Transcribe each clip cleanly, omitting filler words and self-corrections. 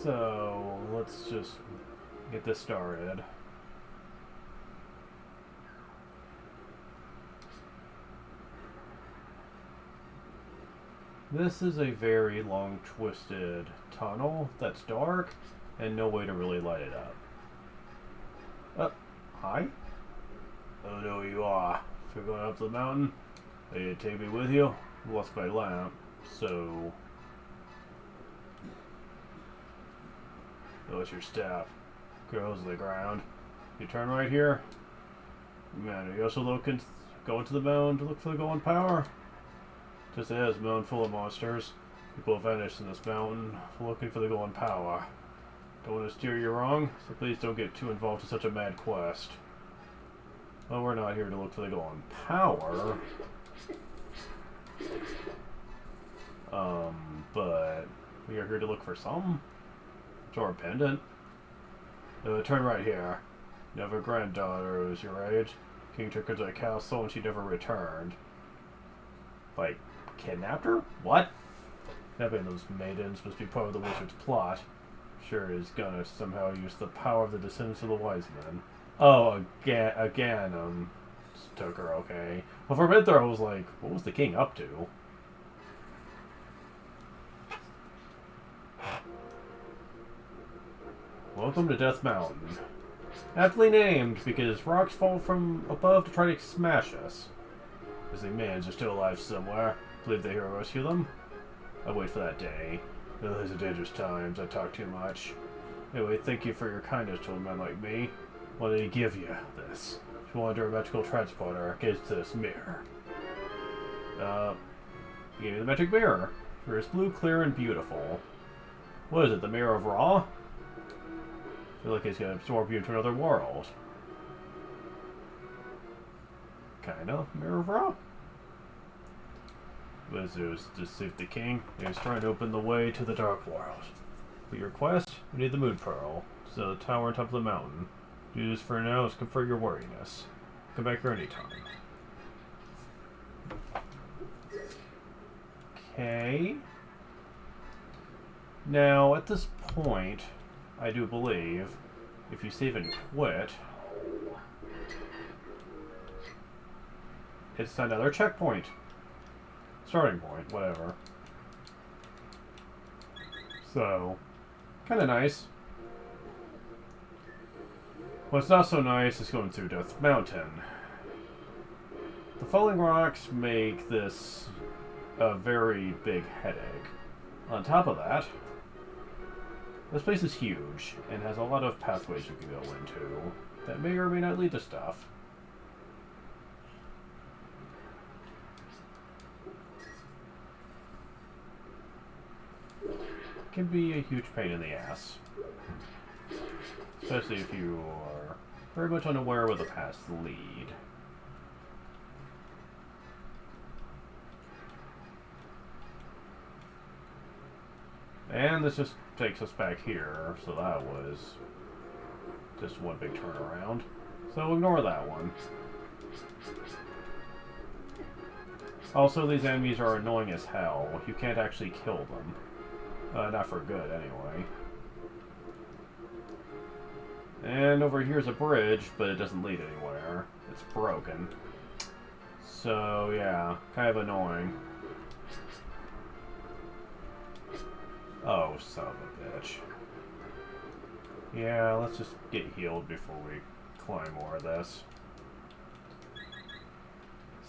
So, let's just get this started. This is a very long, twisted tunnel that's dark, and no way to really light it up. Hi? Oh, no, you are. If you're going up the mountain, you take me with you. I lost my lamp, so... What's your staff? Goes to the ground. You turn right here. Man, are you also going to the mountain to look for the golden power? Just as a mountain full of monsters. People have vanished in this mountain looking for the golden power. Don't want to steer you wrong, so please don't get too involved in such a mad quest. Well, we're not here to look for the golden power. But we are here to look for something. It's our pendant. Turn right here. You have a granddaughter who's your age. King took her to the castle and she never returned. Like, kidnapped her? What? Kidnapping those maidens must be part of the wizard's plot. Sure is gonna somehow use the power of the descendants of the wise men. Oh, again, took her, okay. Well, for a minute there, I was like, what was the king up to? Welcome to Death Mountain. Aptly named, because rocks fall from above to try to smash us. As the mans are still alive somewhere. Believe they here rescue them? I wait for that day. Oh, these are dangerous times. I talk too much. Anyway, thank you for your kindness to a man like me. What did he give you? This. If you want a magical transporter, get this mirror. He gave me the magic mirror. For it's blue, clear, and beautiful. What is it, the Mirror of Ra? I feel like it's gonna absorb you into another world. Kinda, Mirror of Ra? Wizards deceived the king. He was trying to open the way to the dark world. For your quest, we need the Moon Pearl. So the tower on top of the mountain. Do this for now to confer your wariness. Come back here anytime. Okay. Now, at this point, I do believe, if you save and quit, it's another checkpoint. Starting point, whatever. So, kind of nice. What's not so nice is going through Death Mountain. The falling rocks make this a very big headache. On top of that, this place is huge and has a lot of pathways you can go into that may or may not lead to stuff. Can be a huge pain in the ass. Especially if you are very much unaware where the paths lead. And this just takes us back here, so that was just one big turnaround. So ignore that one. Also, these enemies are annoying as hell. You can't actually kill them. Not for good, anyway. And over here's a bridge, but it doesn't lead anywhere. It's broken. So, yeah, kind of annoying. Oh, son of a bitch. Yeah, let's just get healed before we climb more of this.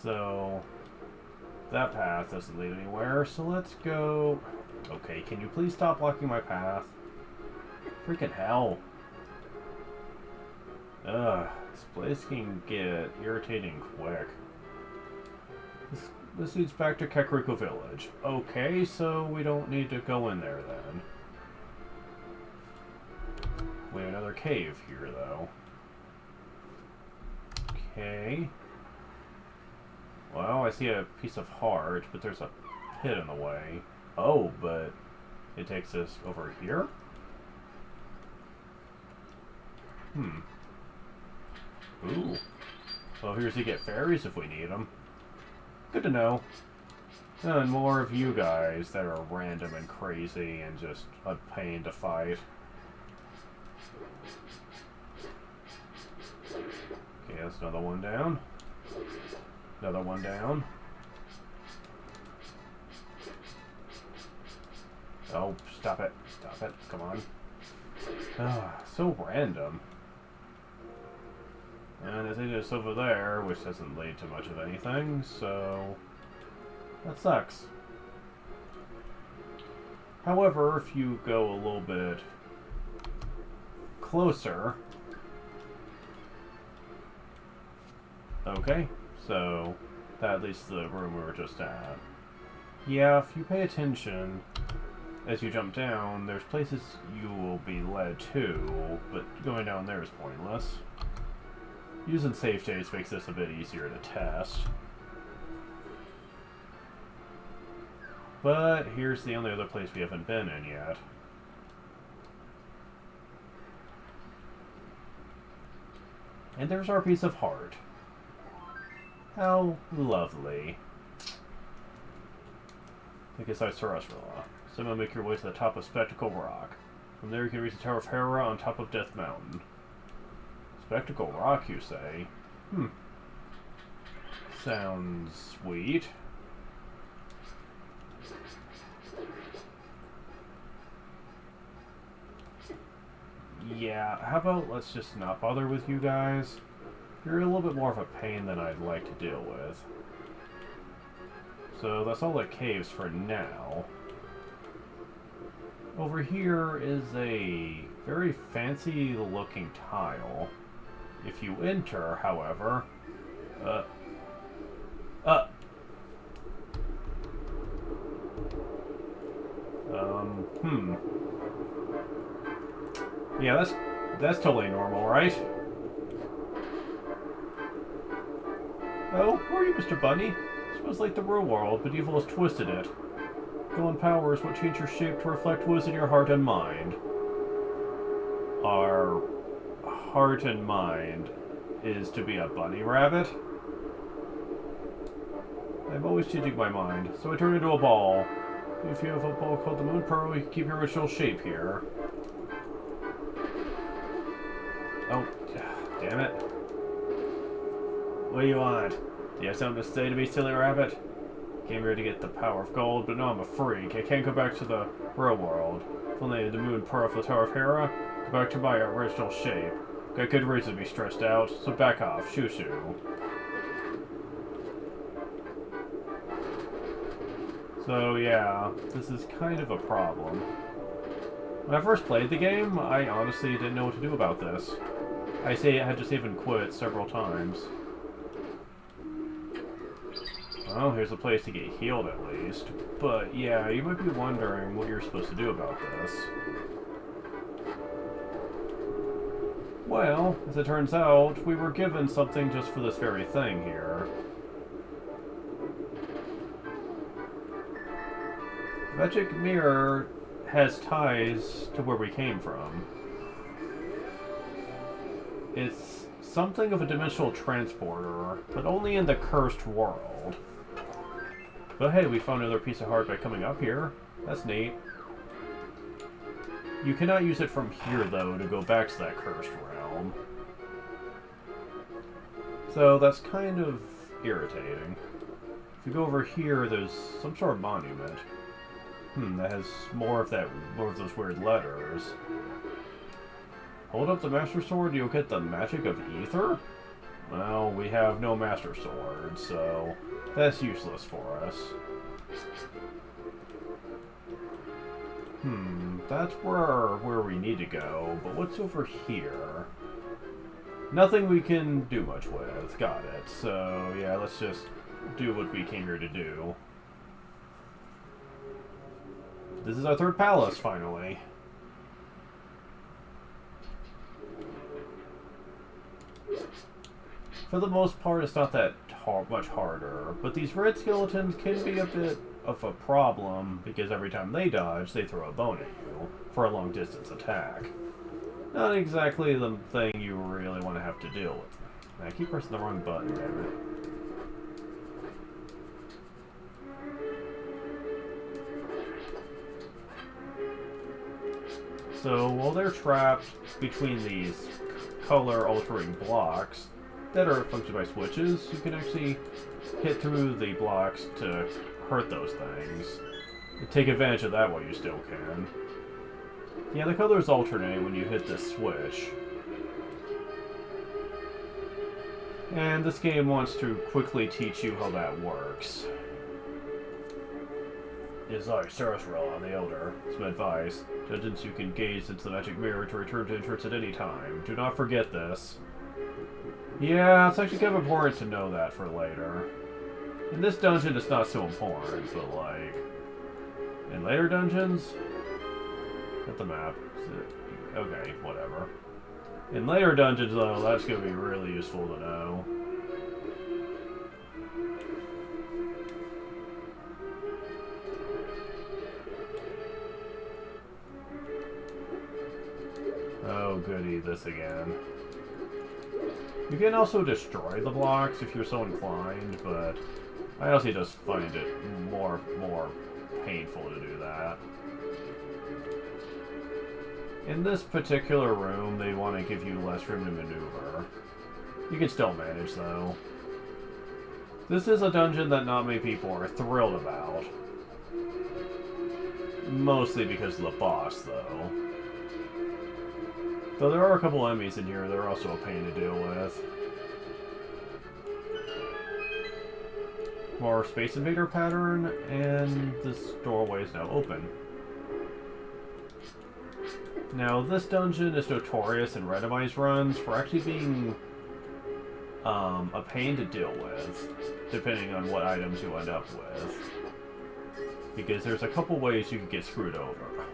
So, that path doesn't lead anywhere, so let's go... Okay, can you please stop blocking my path? Freaking hell. Ugh, this place can get irritating quick. This leads back to Kakariko Village. Okay, so we don't need to go in there then. We have another cave here, though. Okay. Well, I see a piece of heart, but there's a pit in the way. Oh, but it takes us over here? Ooh. Well, here's to get fairies if we need them. Good to know. And more of you guys that are random and crazy and just a pain to fight. Okay, that's another one down. Another one down. Oh, stop it. Stop it. Come on. Ah, so random. And I think it's over there, which doesn't lead to much of anything, so that sucks. However, if you go a little bit closer... Okay, so that leads to the room we were just at. Yeah, if you pay attention, as you jump down, there's places you will be led to, but going down there is pointless. Using save states makes this a bit easier to test. But here's the only other place we haven't been in yet. And there's our piece of heart. How lovely. I guess that's Sarasrala. Somehow make your way to the top of Spectacle Rock. From there you can reach the Tower of Hera on top of Death Mountain. Spectacle Rock, you say? Sounds sweet. Yeah, how about let's just not bother with you guys? You're a little bit more of a pain than I'd like to deal with. So that's all the caves for now. Over here is a very fancy looking tile. If you enter, however... Yeah, that's totally normal, right? Oh, who are you, Mr. Bunny? This was like the real world, but evil has twisted it. Golden power is what changed your shape to reflect what is in your heart and mind. Our heart and mind is to be a bunny rabbit? I'm always changing my mind, so I turn into a ball. If you have a ball called the Moon Pearl, you can keep your original shape here. Oh, damn it. What do you want? Do you have something to say to me, silly rabbit? Came here to get the power of gold, but now I'm a freak. I can't go back to the real world. If only I had the Moon Pearl for the Tower of Hera, go back to my original shape. Got good reason to be stressed out, so back off, shoo-shoo. So yeah, this is kind of a problem. When I first played the game, I honestly didn't know what to do about this. I had to save and quit several times. Well, here's a place to get healed at least. But yeah, you might be wondering what you're supposed to do about this. Well, as it turns out, we were given something just for this very thing here. The magic mirror has ties to where we came from. It's something of a dimensional transporter, but only in the cursed world. But hey, we found another piece of heart by coming up here. That's neat. You cannot use it from here, though, to go back to that cursed realm. So that's kind of irritating. If you go over here, there's some sort of monument. That has more of those weird letters. Hold up the Master Sword, you'll get the magic of ether? Well, we have no Master Sword, so that's useless for us. That's where we need to go, but what's over here? Nothing we can do much with. Got it. So, yeah, let's just do what we came here to do. This is our third palace, finally. For the most part, it's not that much harder, but these red skeletons can be a bit of a problem because every time they dodge, they throw a bone at you for a long-distance attack. Not exactly the thing you really want to have to deal with. I keep pressing the wrong button, damn So while they're trapped between these color-altering blocks that are functioned by switches, you can actually hit through the blocks to hurt those things. And take advantage of that while you still can. Yeah, the colors alternate when you hit this switch. And this game wants to quickly teach you how that works. Is like Sarasrella, the Elder. Some advice. Dungeons you can gaze into the magic mirror to return to entrance at any time. Do not forget this. Yeah, it's actually kind of important to know that for later. In this dungeon, it's not so important, but like... in later dungeons? At the map. Okay, whatever. In later dungeons, though, that's going to be really useful to know. Oh, goody, this again. You can also destroy the blocks if you're so inclined, but I honestly just find it more painful to do that. In this particular room, they want to give you less room to maneuver. You can still manage, though. This is a dungeon that not many people are thrilled about. Mostly because of the boss, though. Though there are a couple enemies in here that are also a pain to deal with. More Space Invader pattern, and this doorway is now open. Now, this dungeon is notorious in randomized runs for actually being a pain to deal with, depending on what items you end up with. Because there's a couple ways you can get screwed over.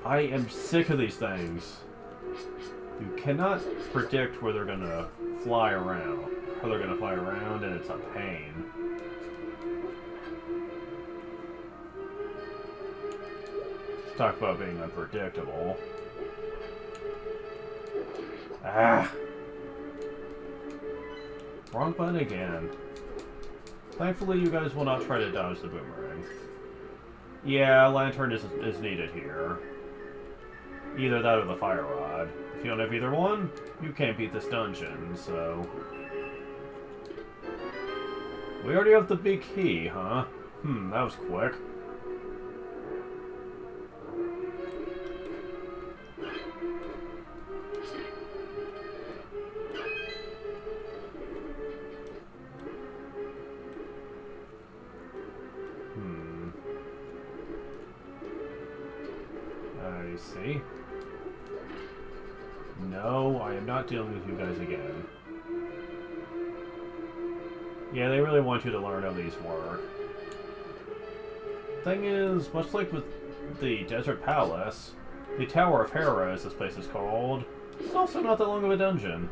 I am sick of these things. You cannot predict where they're gonna fly around. How they're gonna fly around, and it's a pain. Let's talk about being unpredictable. Ah! Wrong button again. Thankfully, you guys will not try to dodge the boomerang. Yeah, lantern is needed here. Either that or the fire rod. If you don't have either one, you can't beat this dungeon, so... We already have the big key, huh? That was quick. I see. No, I am not dealing with you guys again. Yeah, they really want you to learn how these work. Thing is, much like with the Desert Palace, the Tower of Hera, as this place is called, is also not that long of a dungeon.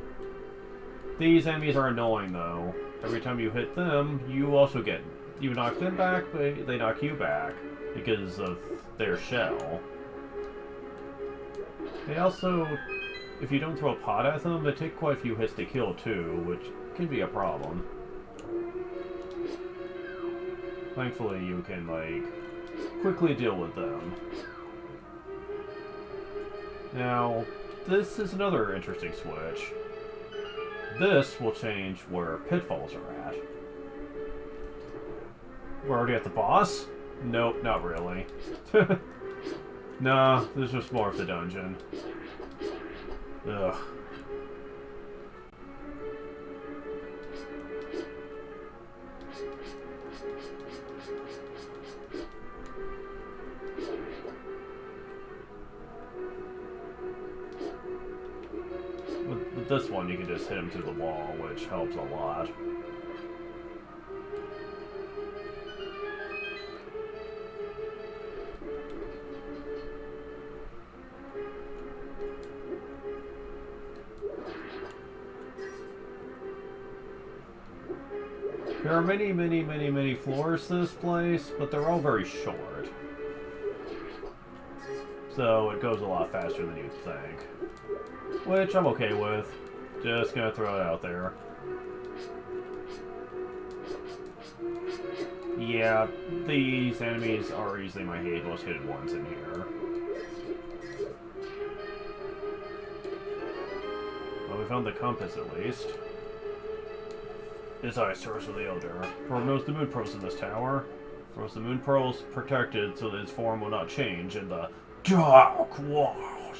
These enemies are annoying, though. Every time you hit them, you also get... You knock them back, but they knock you back, because of their shell. They also... If you don't throw a pot at them, they take quite a few hits to kill, too, which can be a problem. Thankfully, you can, like, quickly deal with them. Now, this is another interesting switch. This will change where pitfalls are at. We're already at the boss? Nope, not really. Nah, this was more of the dungeon. Ugh. With this one, you can just hit him through the wall, which helps a lot. There are many floors to this place, but they're all very short. So it goes a lot faster than you'd think. Which I'm okay with. Just gonna throw it out there. Yeah, these enemies are easily my most hated ones in here. we found the compass at least. His eyes source of the Elder. Probe knows the moon pearls in this tower. Froze the moon pearls protected so that his form will not change in the dark world.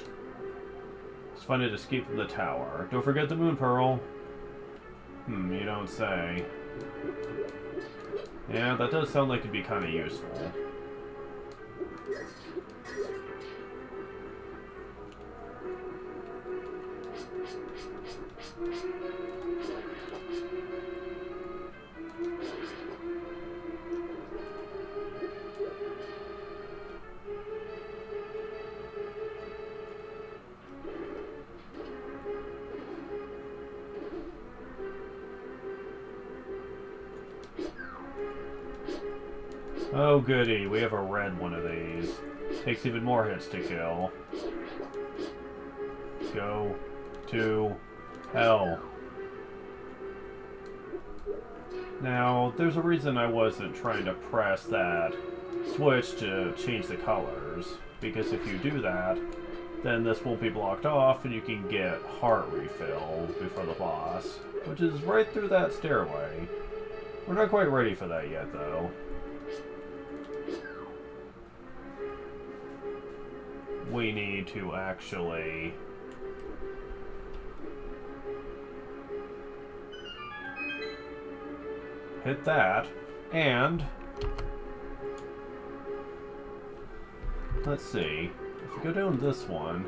Let's find an escape from the tower. Don't forget the moon pearl. You don't say. Yeah, that does sound like it'd be kind of useful. Oh goody, we have a red one of these. Takes even more hits to kill. Go to hell. Now, there's a reason I wasn't trying to press that switch to change the colors. Because if you do that, then this won't be blocked off and you can get heart refill before the boss. Which is right through that stairway. We're not quite ready for that yet, though. We need to actually hit that, and let's see, if we go down this one,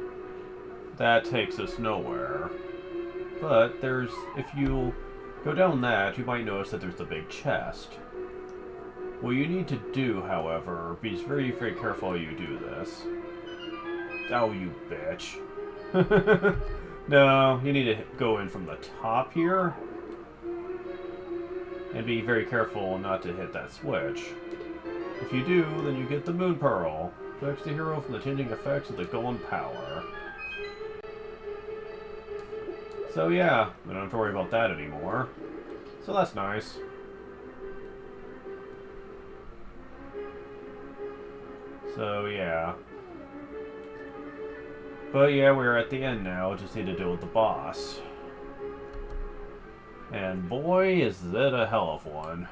that takes us nowhere. But there's, if you go down that, you might notice that there's the big chest. What you need to do, however, be very, very careful how you do this. Oh, you bitch. No, you need to go in from the top here. And be very careful not to hit that switch. If you do, then you get the Moon Pearl. Protects the hero from the changing effects of the golem power. So yeah, we don't have to worry about that anymore. So that's nice. So yeah. But yeah, we're at the end now. Just need to deal with the boss. And boy, is that a hell of one.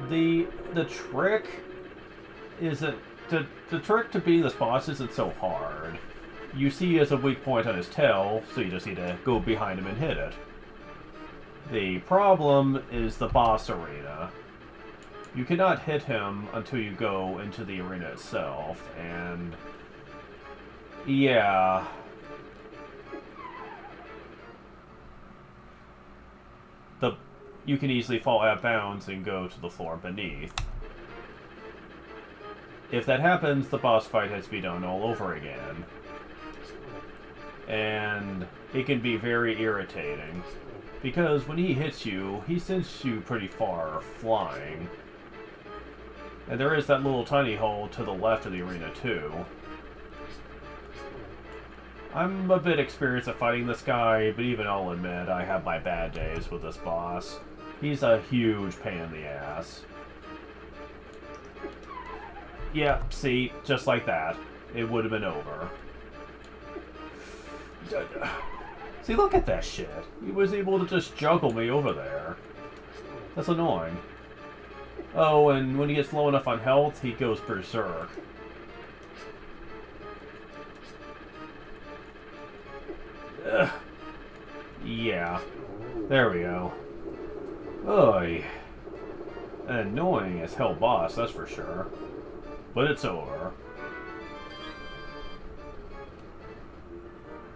The trick isn't... The trick to beating this boss isn't so hard. You see he has a weak point on his tail, so you just need to go behind him and hit it. The problem is the boss arena. You cannot hit him until you go into the arena itself, and... yeah... you can easily fall out of bounds and go to the floor beneath. If that happens, the boss fight has to be done all over again. And it can be very irritating. Because when he hits you, he sends you pretty far flying. And there is that little tiny hole to the left of the arena too. I'm a bit experienced at fighting this guy, but even I'll admit I have my bad days with this boss. He's a huge pain in the ass. Yeah, see, just like that. It would have been over. See, look at that shit. He was able to just juggle me over there. That's annoying. Oh, and when he gets low enough on health, he goes berserk. Ugh. Yeah. There we go. Oy. An annoying as hell boss, that's for sure. But it's over.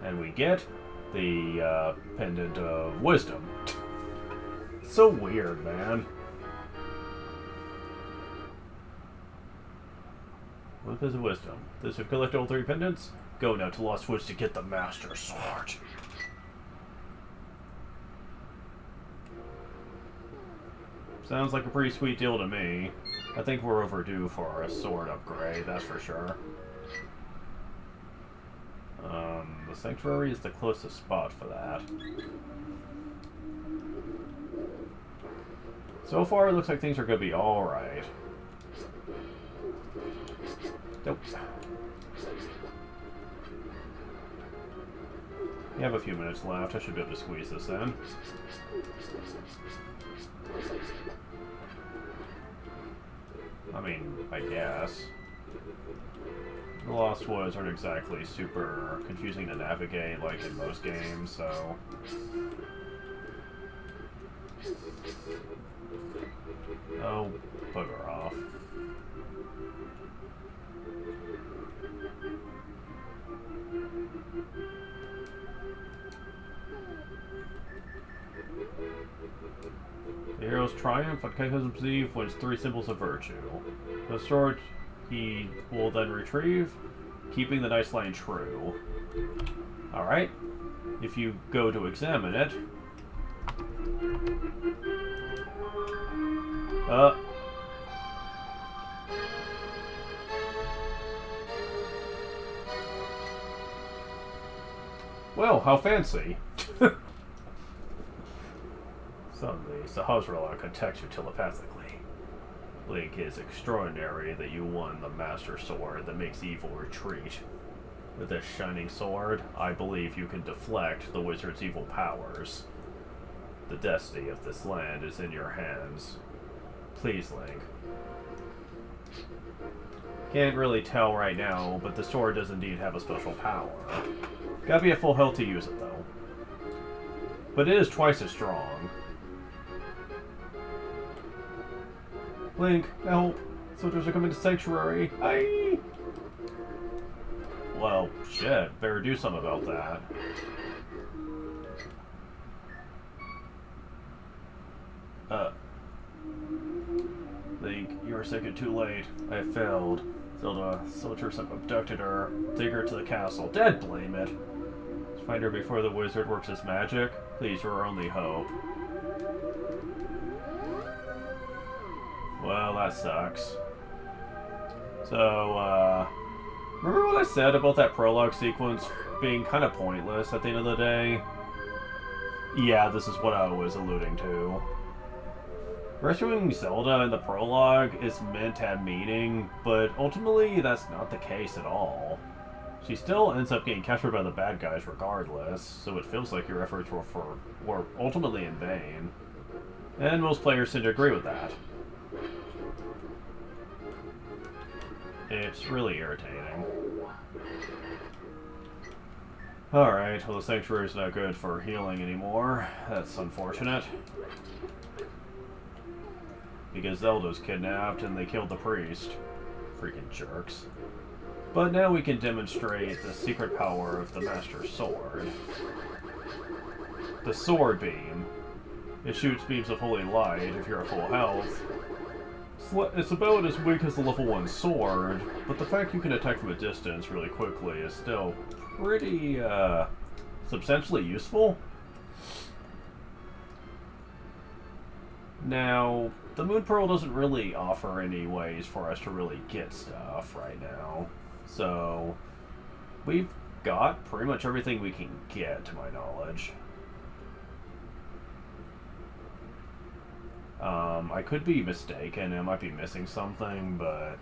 And we get the Pendant of Wisdom. So weird, man. What is wisdom? This have collected all 3 pendants? Go now to Lost Woods to get the Master Sword. Sounds like a pretty sweet deal to me. I think we're overdue for a sword upgrade, that's for sure. The Sanctuary is the closest spot for that. So far, it looks like things are going to be alright. Nope. You have a few minutes left. I should be able to squeeze this in. I mean, I guess. The Lost Woods aren't exactly super confusing to navigate like in most games, so... Oh, bugger off. The hero's triumph on Cataclysm's Eve wins 3 symbols of virtue. The sword he will then retrieve, keeping the dice line true. Alright. If you go to examine it... Well, how fancy. Suddenly, Sahasrara contacts you telepathically. Link, is extraordinary that you won the Master Sword that makes evil retreat. With this shining sword, I believe you can deflect the wizard's evil powers. The destiny of this land is in your hands. Please, Link. Can't really tell right now, but the sword does indeed have a special power. Gotta be at full health to use it, though. But it is twice as strong. Link, help! Soldiers are coming to Sanctuary! Aye! Well, shit. Better do something about that. Link, you are second too late. I have failed. Zelda, soldiers have abducted her. Take her to the castle. Dead blame it. Let's find her before the wizard works his magic. Please, you're our only hope. Well, that sucks. So, remember what I said about that prologue sequence being kind of pointless at the end of the day? Yeah, this is what I was alluding to. Rescuing Zelda in the prologue is meant to have meaning, but ultimately that's not the case at all. She still ends up getting captured by the bad guys regardless, so it feels like your efforts were ultimately in vain. And most players seem to agree with that. It's really irritating. Alright, well the Sanctuary's not good for healing anymore. That's unfortunate. Because Zelda's kidnapped and they killed the priest. Freaking jerks. But now we can demonstrate the secret power of the Master Sword. The Sword Beam. It shoots beams of holy light if you're at full health. It's about as weak as the level 1 sword, but the fact you can attack from a distance really quickly is still pretty, substantially useful. Now, the Moon Pearl doesn't really offer any ways for us to really get stuff right now. So, we've got pretty much everything we can get, to my knowledge. I could be mistaken, I might be missing something, but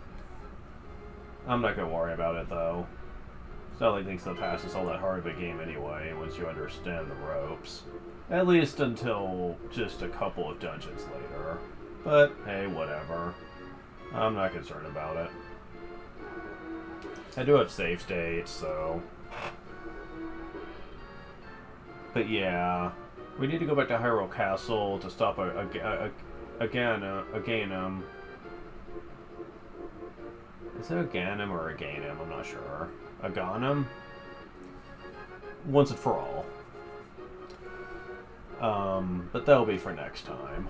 I'm not gonna worry about it, though. It's not like Link's in the Past is all that hard of a game anyway, once you understand the ropes. At least until just a couple of dungeons later. But, hey, whatever. I'm not concerned about it. I do have save states, so... But yeah, we need to go back to Hyrule Castle to stop a Ganem. Is it a Ganem or a Ganem? I'm not sure. A Ganem? Once and for all. But that'll be for next time.